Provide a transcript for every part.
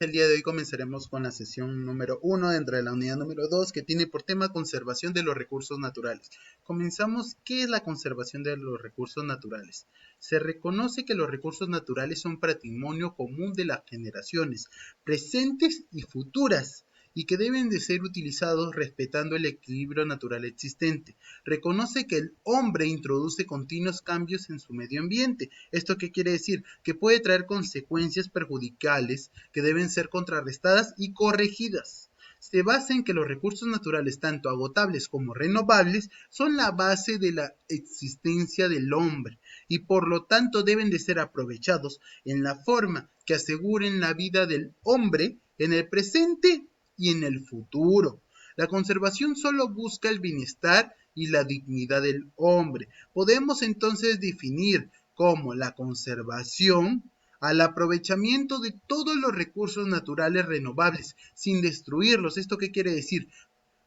El día de hoy comenzaremos con la sesión número 1 dentro de la unidad número 2 que tiene por tema conservación de los recursos naturales. Comenzamos. ¿Qué es la conservación de los recursos naturales? Se reconoce que los recursos naturales son patrimonio común de las generaciones presentes y futuras y que deben de ser utilizados respetando el equilibrio natural existente. Reconoce que el hombre introduce continuos cambios en su medio ambiente. ¿Esto qué quiere decir? Que puede traer consecuencias perjudiciales que deben ser contrarrestadas y corregidas. Se basa en que los recursos naturales, tanto agotables como renovables, son la base de la existencia del hombre y por lo tanto deben de ser aprovechados en la forma que aseguren la vida del hombre en el presente y en el futuro. La conservación solo busca el bienestar y la dignidad del hombre. Podemos entonces definir como la conservación al aprovechamiento de todos los recursos naturales renovables sin destruirlos. ¿Esto qué quiere decir?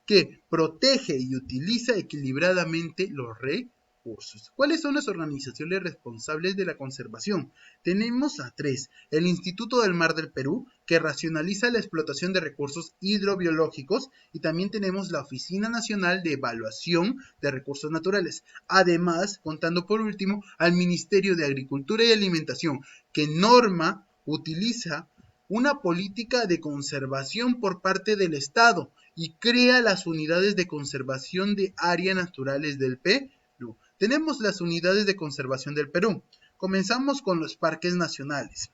Que protege y utiliza equilibradamente los recursos. ¿Cuáles son las organizaciones responsables de la conservación? Tenemos a tres: el Instituto del Mar del Perú, que racionaliza la explotación de recursos hidrobiológicos, y también tenemos la Oficina Nacional de Evaluación de Recursos Naturales. Además, contando por último, al Ministerio de Agricultura y Alimentación, que norma, utiliza una política de conservación por parte del Estado y crea las unidades de conservación de áreas naturales del Perú. Tenemos las unidades de conservación del Perú. Comenzamos con los parques nacionales.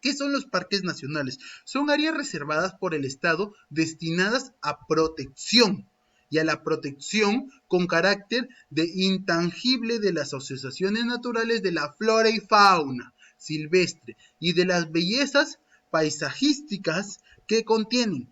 ¿Qué son los parques nacionales? Son áreas reservadas por el Estado destinadas a protección y a la protección con carácter de intangible de las asociaciones naturales de la flora y fauna silvestre y de las bellezas paisajísticas que contienen.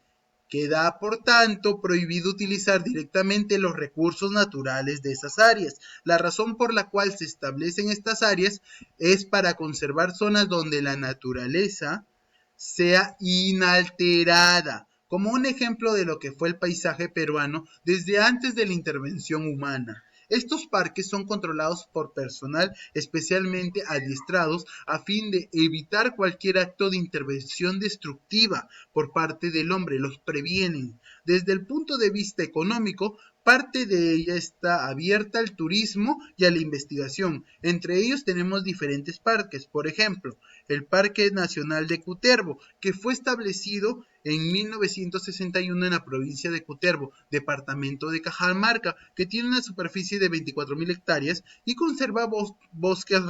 Queda, por tanto, prohibido utilizar directamente los recursos naturales de esas áreas. La razón por la cual se establecen estas áreas es para conservar zonas donde la naturaleza sea inalterada, como un ejemplo de lo que fue el paisaje peruano desde antes de la intervención humana. Estos parques son controlados por personal especialmente adiestrados a fin de evitar cualquier acto de intervención destructiva por parte del hombre, los previenen. Desde el punto de vista económico, parte de ella está abierta al turismo y a la investigación. Entre ellos tenemos diferentes parques, por ejemplo, el Parque Nacional de Cutervo, que fue establecido en 1961 en la provincia de Cutervo, departamento de Cajamarca, que tiene una superficie de 24.000 hectáreas y conserva bosques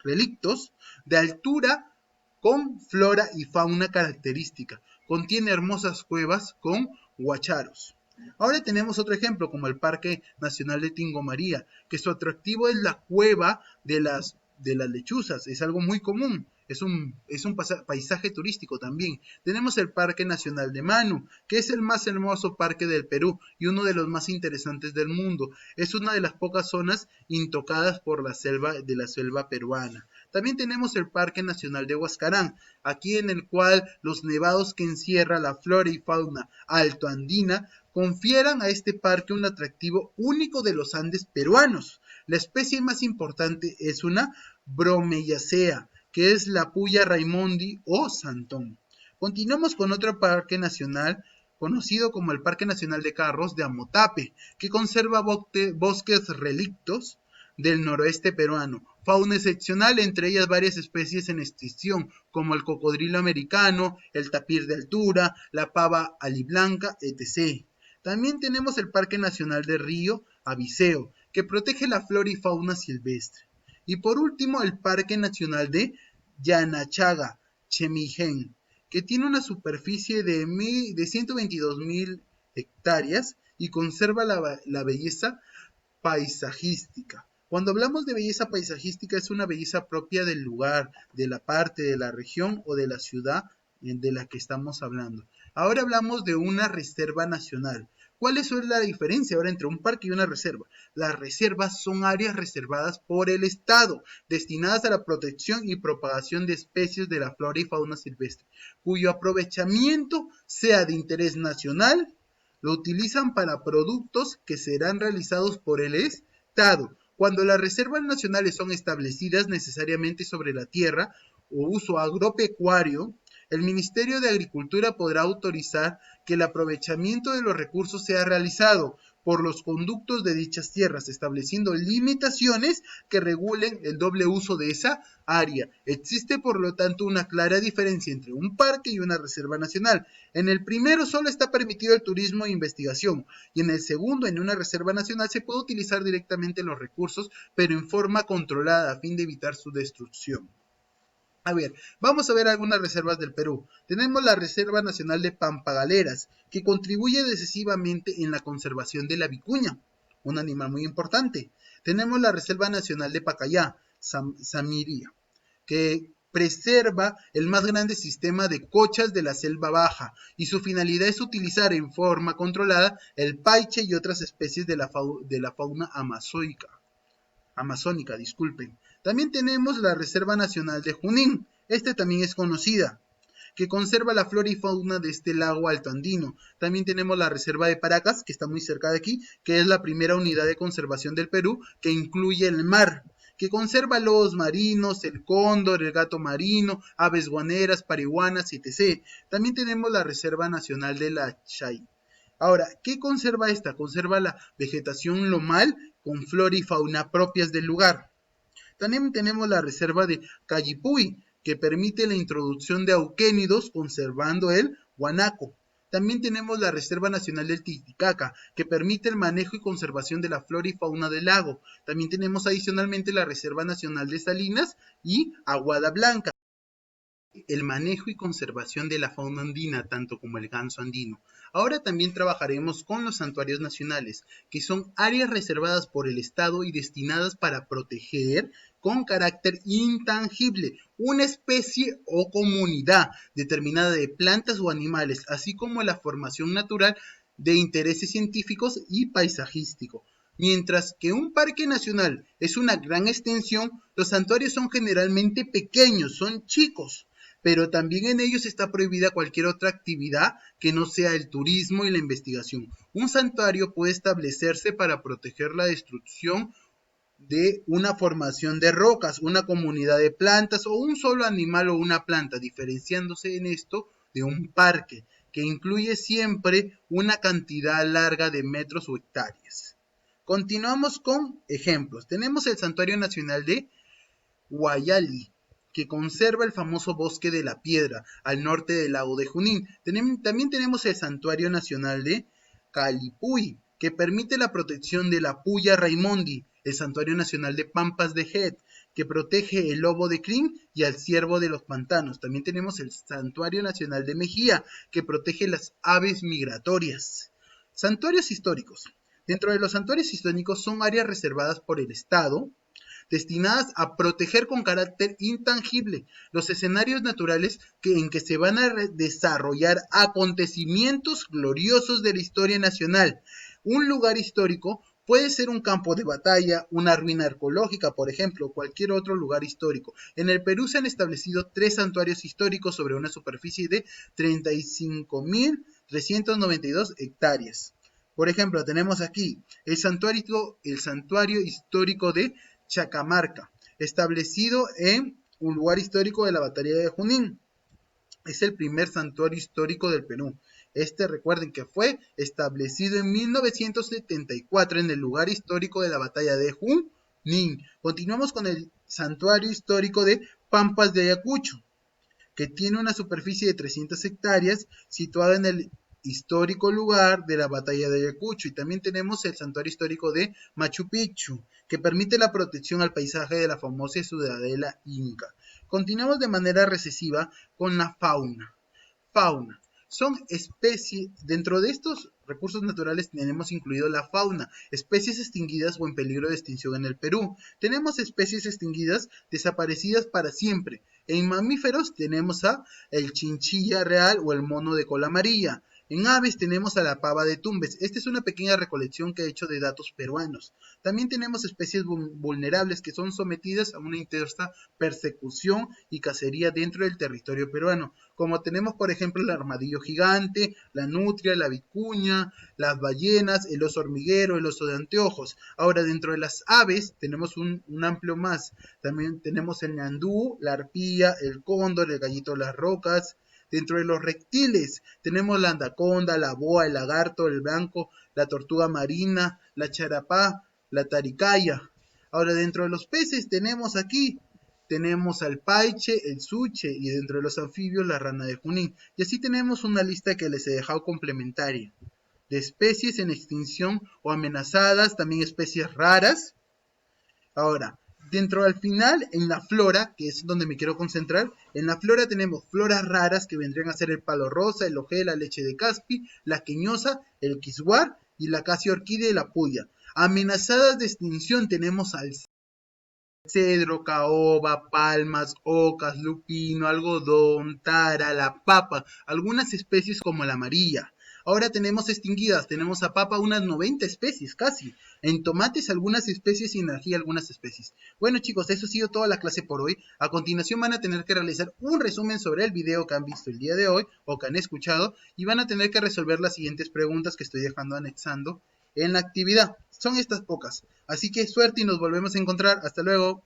relictos de altura con flora y fauna característica. Contiene hermosas cuevas con huacharos. Ahora tenemos otro ejemplo como el Parque Nacional de Tingomaría, que su atractivo es la cueva de las lechuzas, es algo muy común, es un paisaje turístico también. Tenemos el Parque Nacional de Manu, que es el más hermoso parque del Perú y uno de los más interesantes del mundo. Es una de las pocas zonas intocadas por la selva peruana. También tenemos el Parque Nacional de Huascarán, aquí en el cual los nevados que encierra la flora y fauna altoandina confieran a este parque un atractivo único de los Andes peruanos. La especie más importante es una bromeliacea, que es la Puya raimondi o santón. Continuamos con otro parque nacional conocido como el Parque Nacional de Carros de Amotape, que conserva bosques relictos del noroeste peruano, fauna excepcional, entre ellas varias especies en extinción, como el cocodrilo americano, el tapir de altura, la pava aliblanca, etc. También tenemos el Parque Nacional de Río Abiseo, que protege la flora y fauna silvestre. Y por último, el Parque Nacional de Yanachaga, Chemigen, que tiene una superficie de 122.000 hectáreas y conserva la belleza paisajística. Cuando hablamos de belleza paisajística es una belleza propia del lugar, de la parte, de la región o de la ciudad de la que estamos hablando. Ahora hablamos de una reserva nacional. ¿Cuál es la diferencia ahora entre un parque y una reserva? Las reservas son áreas reservadas por el Estado, destinadas a la protección y propagación de especies de la flora y fauna silvestre, cuyo aprovechamiento sea de interés nacional. Lo utilizan para productos que serán realizados por el Estado. Cuando las reservas nacionales son establecidas necesariamente sobre la tierra o uso agropecuario, el Ministerio de Agricultura podrá autorizar que el aprovechamiento de los recursos sea realizado por los conductos de dichas tierras, estableciendo limitaciones que regulen el doble uso de esa área. Existe, por lo tanto, una clara diferencia entre un parque y una reserva nacional. En el primero solo está permitido el turismo e investigación, y en el segundo, en una reserva nacional, se puede utilizar directamente los recursos, pero en forma controlada a fin de evitar su destrucción. A ver, vamos a ver algunas reservas del Perú. Tenemos la Reserva Nacional de Pampagaleras, que contribuye decisivamente en la conservación de la vicuña, un animal muy importante. Tenemos la Reserva Nacional de Pacayá, Samiria, que preserva el más grande sistema de cochas de la selva baja, y su finalidad es utilizar en forma controlada el paiche y otras especies de la fauna amazónica, disculpen. También tenemos la Reserva Nacional de Junín, también es conocida, que conserva la flora y fauna de este lago altoandino. También tenemos la Reserva de Paracas, que está muy cerca de aquí, que es la primera unidad de conservación del Perú, que incluye el mar, que conserva lobos marinos, el cóndor, el gato marino, aves guaneras, parihuanas, etc. También tenemos la Reserva Nacional de la Chay. Ahora, ¿qué conserva esta? Conserva la vegetación lomal con flora y fauna propias del lugar. También tenemos la reserva de Callipuy, que permite la introducción de auquénidos conservando el guanaco. También tenemos la Reserva Nacional del Titicaca, que permite el manejo y conservación de la flora y fauna del lago. También tenemos adicionalmente la Reserva Nacional de Salinas y Aguada Blanca, el manejo y conservación de la fauna andina, tanto como el ganso andino. Ahora también trabajaremos con los santuarios nacionales, que son áreas reservadas por el Estado y destinadas para proteger con carácter intangible una especie o comunidad determinada de plantas o animales, así como la formación natural de intereses científicos y paisajísticos. Mientras que un parque nacional es una gran extensión, los santuarios son generalmente pequeños, son chicos, pero también en ellos está prohibida cualquier otra actividad que no sea el turismo y la investigación. Un santuario puede establecerse para proteger la destrucción de una formación de rocas, una comunidad de plantas o un solo animal o una planta, diferenciándose en esto de un parque, que incluye siempre una cantidad larga de metros o hectáreas. Continuamos con ejemplos. Tenemos el Santuario Nacional de Guayali, que conserva el famoso bosque de la piedra al norte del lago de Junín. También tenemos el Santuario Nacional de Callipuy, que permite la protección de la Puya Raimondi, el Santuario Nacional de Pampas de Het, que protege el lobo de crin y al ciervo de los pantanos. También tenemos el Santuario Nacional de Mejía, que protege las aves migratorias. Santuarios históricos. Dentro de los santuarios históricos son áreas reservadas por el Estado, destinadas a proteger con carácter intangible los escenarios naturales en que se van a desarrollar acontecimientos gloriosos de la historia nacional. Un lugar histórico puede ser un campo de batalla, una ruina arqueológica, por ejemplo, o cualquier otro lugar histórico. En el Perú se han establecido 3 santuarios históricos sobre una superficie de 35.392 hectáreas. Por ejemplo, tenemos aquí el santuario histórico de Chacamarca, establecido en un lugar histórico de la batalla de Junín. Es el primer santuario histórico del Perú. Recuerden que fue establecido en 1974 en el lugar histórico de la batalla de Junín. Continuamos con el santuario histórico de Pampas de Ayacucho, que tiene una superficie de 300 hectáreas, situada en el histórico lugar de la batalla de Ayacucho. Y también tenemos el santuario histórico de Machu Picchu, que permite la protección al paisaje de la famosa ciudadela inca. Continuamos de manera recesiva con la fauna. Son especies, dentro de estos recursos naturales tenemos incluido la fauna, especies extinguidas o en peligro de extinción en el Perú. Tenemos especies extinguidas desaparecidas para siempre. En mamíferos tenemos el chinchilla real o el mono de cola amarilla. En aves tenemos a la pava de Tumbes. Esta es una pequeña recolección que he hecho de datos peruanos. También tenemos especies vulnerables que son sometidas a una intensa persecución y cacería dentro del territorio peruano, como tenemos por ejemplo el armadillo gigante, la nutria, la vicuña, las ballenas, el oso hormiguero, el oso de anteojos. Ahora, dentro de las aves tenemos un amplio más. También tenemos el ñandú, la arpía, el cóndor, el gallito de las rocas. Dentro de los reptiles tenemos la anaconda, la boa, el lagarto, el blanco, la tortuga marina, la charapá, la taricaya. Ahora, dentro de los peces tenemos al paiche, el suche y dentro de los anfibios la rana de Junín. Y así tenemos una lista que les he dejado complementaria de especies en extinción o amenazadas, también especies raras. Ahora, dentro al final, en la flora, que es donde me quiero concentrar, en la flora tenemos floras raras que vendrían a ser el palo rosa, el ojel, la leche de caspi, la queñosa, el quisguar y la casia orquídea y la puya. Amenazadas de extinción tenemos al cedro, caoba, palmas, ocas, lupino, algodón, tara, la papa, algunas especies como la amarilla. Ahora tenemos extinguidas, tenemos a papa unas 90 especies casi. En tomates algunas especies y en ají algunas especies. Bueno chicos, eso ha sido toda la clase por hoy. A continuación van a tener que realizar un resumen sobre el video que han visto el día de hoy o que han escuchado y van a tener que resolver las siguientes preguntas que estoy dejando anexando en la actividad. Son estas pocas. Así que suerte y nos volvemos a encontrar. Hasta luego.